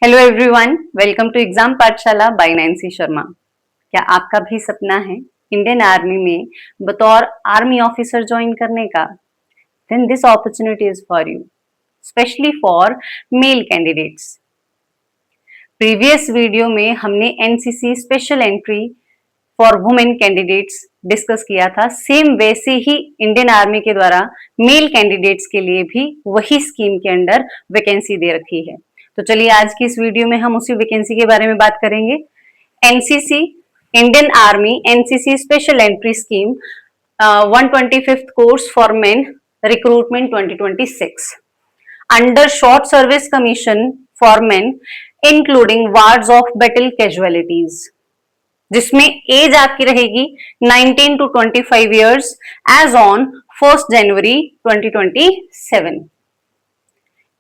Hello everyone, welcome to exam Pathshala by Nancy Sharma. क्या आपका भी सपना है इंडियन आर्मी में बतौर आर्मी ऑफिसर ज्वाइन करने का? Then this opportunity is for you, specially for male candidates. Previous video में हमने NCC special entry for women candidates discuss किया था। सेम वैसे ही इंडियन आर्मी के द्वारा मेल कैंडिडेट्स के लिए भी वही स्कीम के अंडर वैकेंसी दे रखी है। तो चलिए आज की इस वीडियो में हम उसी वैकेंसी के बारे में बात करेंगे। NCC Indian army NCC special entry scheme 125th course for men recruitment 2026 under short service commission for men including wards of battle casualties, जिसमें एज आपकी रहेगी 19 to 25 ईयर्स एज ऑन 1 जनवरी 2027।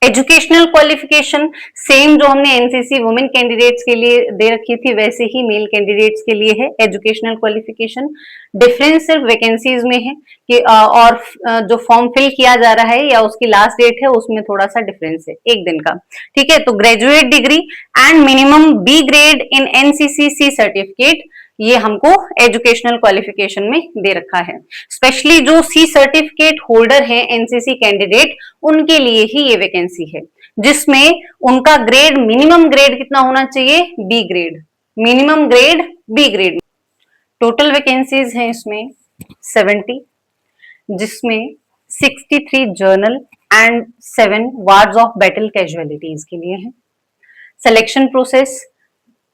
एजुकेशनल क्वालिफिकेशन सेम जो हमने NCC women candidates के लिए दे रखी थी वैसे ही मेल कैंडिडेट्स के लिए है। एजुकेशनल क्वालिफिकेशन डिफरेंस सिर्फ वैकेंसीज में है कि और जो फॉर्म फिल किया जा रहा है या उसकी लास्ट डेट है उसमें थोड़ा सा डिफरेंस है, एक दिन का। ठीक है, तो graduate degree and minimum B grade in NCC C certificate, ये हमको एजुकेशनल क्वालिफिकेशन में दे रखा है। स्पेशली जो सी सर्टिफिकेट होल्डर है एनसीसी कैंडिडेट, उनके लिए ही ये वैकेंसी है, जिसमें उनका ग्रेड मिनिमम ग्रेड कितना होना चाहिए? B grade, minimum grade B grade. Total vacancies हैं इसमें 70, जिसमें 63 general and 7 wards of battle casualties के लिए है। सिलेक्शन प्रोसेस,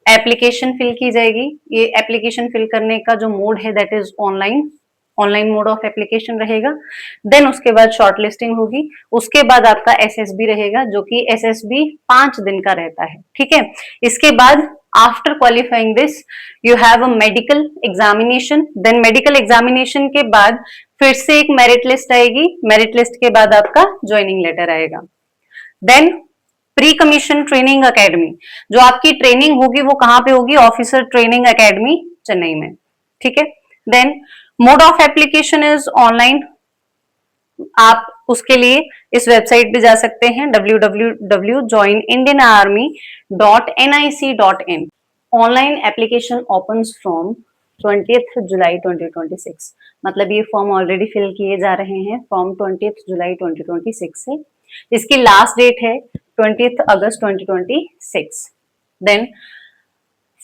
एप्लीकेशन फिल की जाएगी। ये एप्लीकेशन फिल करने का जो मोड है that is online mode of application रहेगा। देन उसके बाद शॉर्ट लिस्टिंग होगी, उसके बाद आपका एसएसबी रहेगा, जो कि एसएसबी 5 दिन का रहता है। ठीक है, इसके बाद after qualifying this you have a medical examination. Then medical examination के बाद फिर से एक मेरिट लिस्ट आएगी। मेरिट लिस्ट के बाद आपका ज्वाइनिंग लेटर आएगा। Then pre commission training academy, जो आपकी ट्रेनिंग होगी वो कहां पे होगी? ऑफिसर ट्रेनिंग एकेडमी चेन्नई में। ठीक है, then mode of application is online. आप उसके लिए इस वेबसाइट पे जा सकते हैं www.joinindianarmy.nic.in। Online application opens from 20th जुलाई 2026, मतलब ये फॉर्म ऑलरेडी फिल किए जा रहे हैं फ्रॉम 20th जुलाई 2026 से। इसकी लास्ट डेट है 20th अगस्त 2026। देन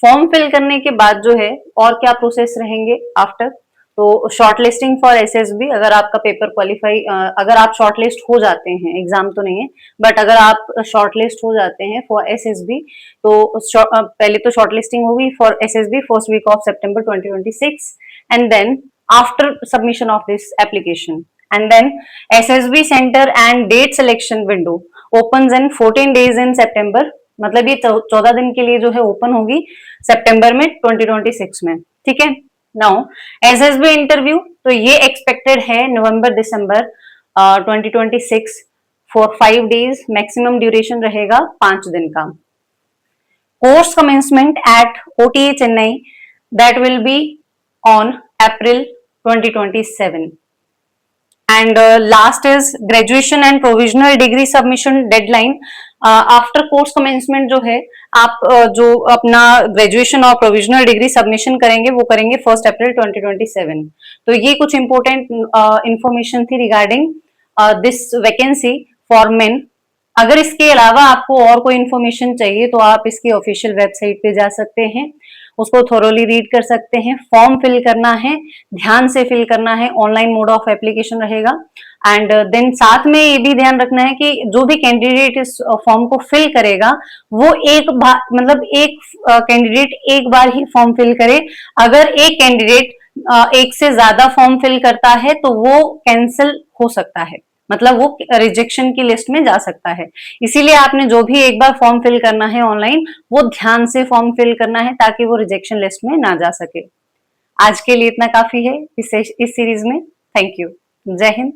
फॉर्म फिल करने के बाद जो है और क्या प्रोसेस रहेंगे आफ्टर, तो शॉर्ट लिस्टिंग फॉर एसएसबी। अगर आपका पेपर क्वालिफाई, अगर आप शॉर्ट लिस्ट हो जाते हैं, एग्जाम तो नहीं है बट अगर आप शॉर्ट लिस्ट हो जाते हैं फॉर एसएसबी, तो पहले तो शॉर्ट लिस्टिंग होगी for SSB first week of सितंबर 2026 and then after submission of this application and then SSB center and date selection window opens in 14 days in September, मतलब ये 14 दिन के लिए जो है ओपन होगी सितंबर में 2026 में। ठीक है, नाउ SSB इंटरव्यू, तो ये एक्सपेक्टेड है नवंबर दिसंबर 2026 फॉर 5 डेज, मैक्सिमम ड्यूरेशन रहेगा 5 दिन का। Course commencement at OTA Chennai, that will be on April 2027 and last is graduation and provisional degree submission deadline after course commencement जो है आप जो अपना ग्रेजुएशन और प्रोविजनल डिग्री सबमिशन करेंगे वो करेंगे 1 अप्रैल 2027। तो ये कुछ इंपॉर्टेंट इंफॉर्मेशन थी regarding this vacancy for main. अगर इसके अलावा आपको और कोई इंफॉर्मेशन चाहिए तो आप इसकी ऑफिशियल वेबसाइट पे जा सकते हैं, उसको थोरोली रीड कर सकते हैं। फॉर्म फिल करना है, ध्यान से फिल करना है, ऑनलाइन मोड ऑफ एप्लीकेशन रहेगा। एंड देन साथ में ये भी ध्यान रखना है कि जो भी कैंडिडेट इस फॉर्म को फिल करेगा वो एक बार, मतलब एक कैंडिडेट एक बार ही फॉर्म फिल करे। अगर एक कैंडिडेट एक से ज्यादा फॉर्म फिल करता है तो वो कैंसिल हो सकता है, मतलब वो रिजेक्शन की लिस्ट में जा सकता है। इसीलिए आपने जो भी एक बार फॉर्म फिल करना है ऑनलाइन, वो ध्यान से फॉर्म फिल करना है ताकि वो रिजेक्शन लिस्ट में ना जा सके। आज के लिए इतना काफी है इस सीरीज में। थैंक यू, जय हिंद।